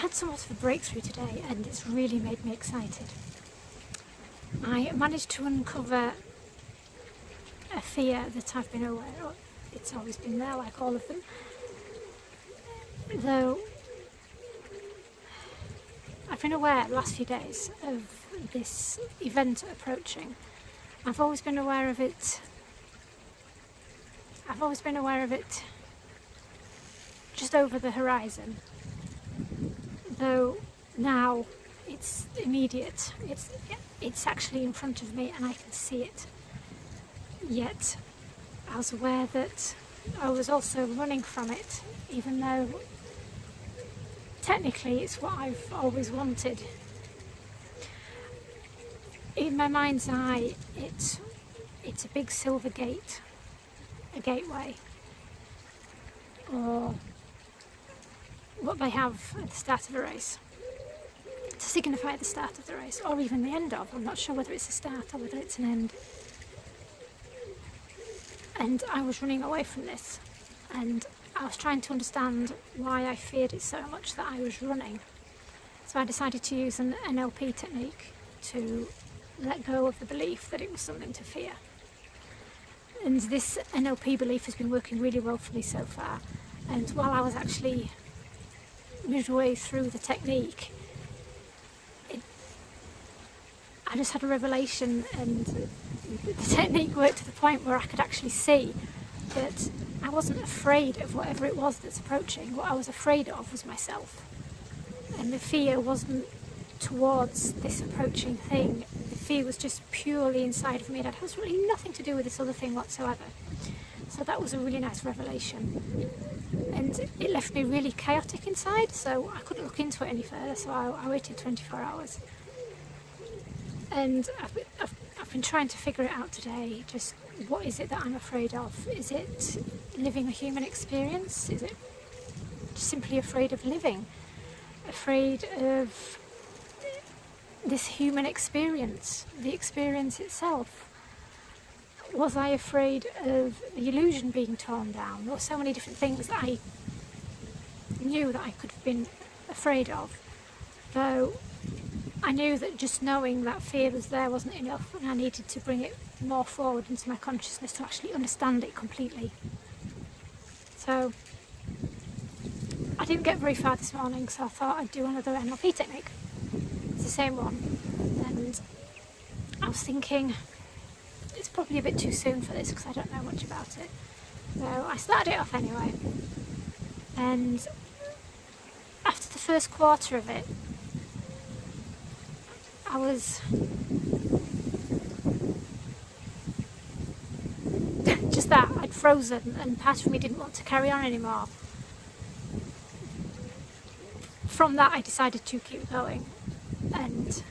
had somewhat of a breakthrough today, and it's really made me excited. I managed to uncover a fear that I've been aware of. It's always been there, like all of them. Though I've been aware the last few days of this event approaching. I've always been aware of it just over the horizon. Though now it's immediate. It's actually in front of me and I can see it. Yet I was aware that I was also running from it, even though technically it's what I've always wanted. In my mind's eye, it's a big silver gate, a gateway, or what they have at the start of a race to signify the start of the race, or even the end of. I'm not sure whether it's a start or whether it's an end. And I was running away from this, and I was trying to understand why I feared it so much that I was running. So I decided to use an NLP technique to let go of the belief that it was something to fear. And this NLP belief has been working really well for me so far. And while I was actually midway through the technique, I just had a revelation, and the technique worked to the point where I could actually see that I wasn't afraid of whatever it was that's approaching. What I was afraid of was myself. And the fear wasn't towards this approaching thing. The fear was just purely inside of me. It had absolutely nothing to do with this other thing whatsoever. So that was a really nice revelation. And it left me really chaotic inside, so I couldn't look into it any further, so I waited 24 hours. And I've been trying to figure it out today. Just what is it that I'm afraid of? Is it living a human experience? Is it just simply afraid of living? Afraid of this human experience, the experience itself? Was I afraid of the illusion being torn down? There were so many different things that I knew that I could have been afraid of, though I knew that just knowing that fear was there wasn't enough, and I needed to bring it more forward into my consciousness to actually understand it completely. So I didn't get very far this morning, so I thought I'd do another NLP technique. It's the same one, and I was thinking it's probably a bit too soon for this because I don't know much about it. So I started it off anyway, and after the first quarter of it, I was just that, I'd frozen, and part of me didn't want to carry on anymore. From that I decided to keep going, and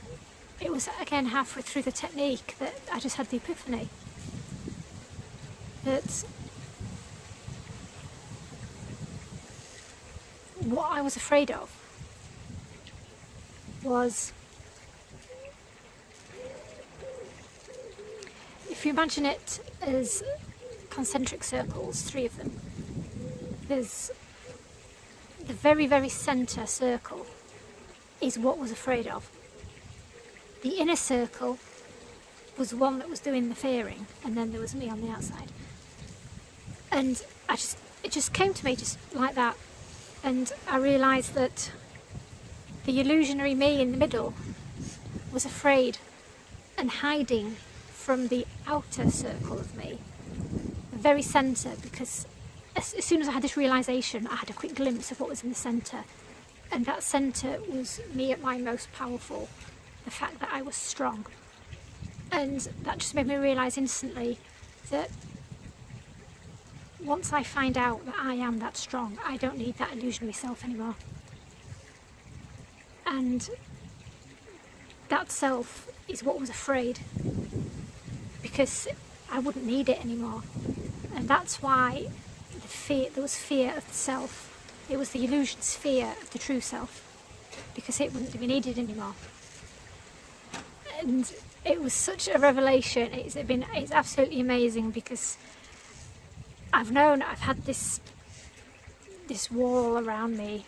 it was again halfway through the technique that I just had the epiphany that what I was afraid of was, if you imagine it as concentric circles, 3 of them, there's the very, very centre circle is what was afraid of. The inner circle was the one that was doing the fearing, and then there was me on the outside. And it just came to me just like that, and I realised that the illusionary me in the middle was afraid and hiding from the outer circle of me, the very centre, because as soon as I had this realisation, I had a quick glimpse of what was in the centre, and that centre was me at my most powerful, the fact that I was strong. And that just made me realise instantly that once I find out that I am that strong, I don't need that illusionary self anymore. And that self is what was afraid, because I wouldn't need it anymore. And that's why there was fear of the self. It was the illusion's fear of the true self, because it wouldn't be needed anymore. And it was such a revelation. It's absolutely amazing, because I've had this wall around me,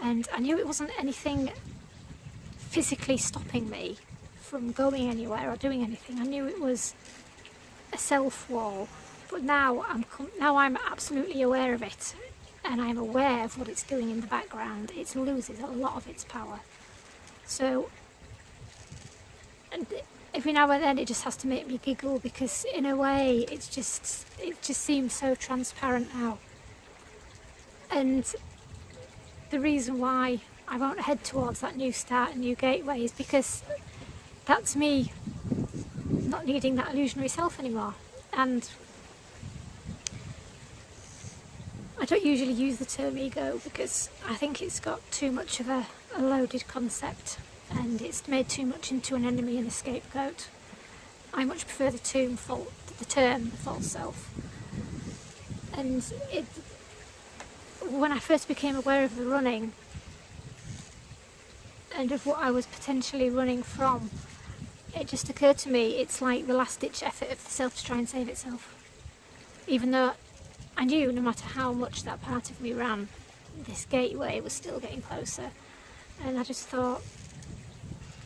And I knew it wasn't anything physically stopping me from going anywhere or doing anything. I knew it was a self wall, but now I'm absolutely aware of it, and I'm aware of what it's doing in the background. It loses a lot of its power. So, and every now and then it just has to make me giggle, because in a way it just seems so transparent now. And the reason why I won't head towards that new start and new gateway is because that's me not needing that illusionary self anymore. And I don't usually use the term ego because I think it's got too much of a loaded concept, and it's made too much into an enemy and a scapegoat. I much prefer the term false self. And when I first became aware of the running and of what I was potentially running from, it just occurred to me it's like the last-ditch effort of the self to try and save itself. Even though I knew no matter how much that part of me ran, this gateway was still getting closer. And I just thought,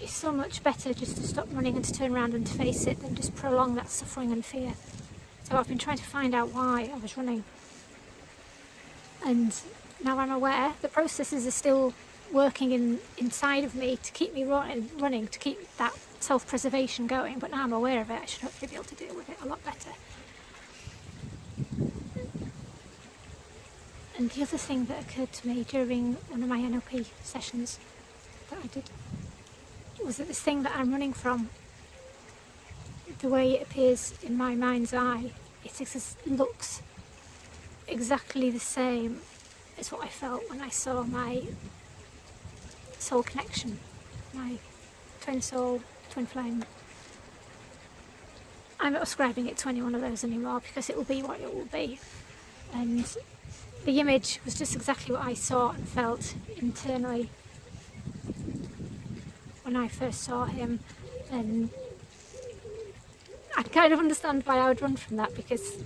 it's so much better just to stop running and to turn around and to face it than just prolong that suffering and fear. So I've been trying to find out why I was running. And now I'm aware the processes are still working inside of me to keep me running, to keep that self-preservation going, but now I'm aware of it, I should hopefully be able to deal with it a lot better. And the other thing that occurred to me during one of my NLP sessions that I did was that this thing that I'm running from, the way it appears in my mind's eye, it looks exactly the same as what I felt when I saw my soul connection, my twin soul, twin flame. I'm not ascribing it to any one of those anymore because it will be what it will be. And the image was just exactly what I saw and felt internally when I first saw him. And I kind of understand why I would run from that, because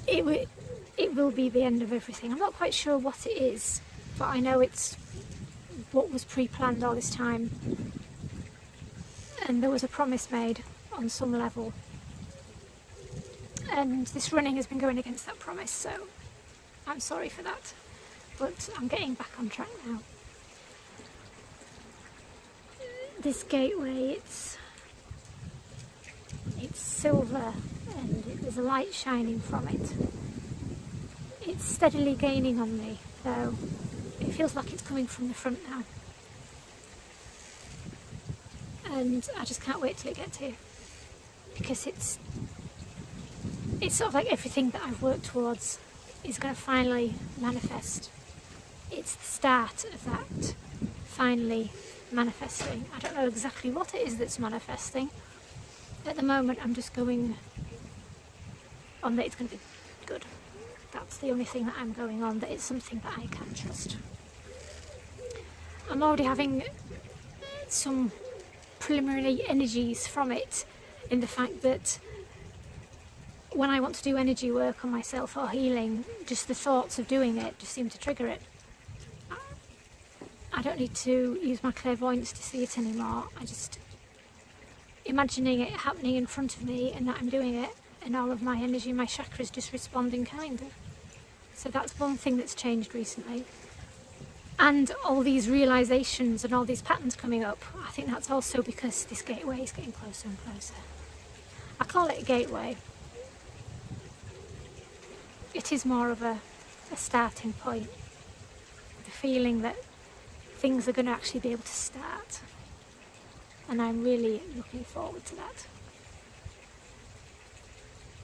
it will be the end of everything. I'm not quite sure what it is, but I know it's what was pre-planned all this time, and there was a promise made on some level, and this running has been going against that promise, so I'm sorry for that, but I'm getting back on track now. This gateway, it's silver and there's a light shining from it. It's steadily gaining on me, though it feels like it's coming from the front now. And I just can't wait till it gets here, because it's sort of like everything that I've worked towards is going to finally manifest. It's the start of that finally manifesting. I don't know exactly what it is that's manifesting. At the moment I'm just going on that it's going to be good. That's the only thing that I'm going on, that it's something that I can trust. I'm already having some preliminary energies from it, in the fact that when I want to do energy work on myself or healing, just the thoughts of doing it just seem to trigger it. I don't need to use my clairvoyance to see it anymore. I just imagining it happening in front of me and that I'm doing it, and all of my energy, my chakras just respond in kind. So that's one thing that's changed recently. And all these realizations and all these patterns coming up, I think that's also because this gateway is getting closer and closer. I call it a gateway. It is more of a starting point. The feeling that things are going to actually be able to start. And I'm really looking forward to that.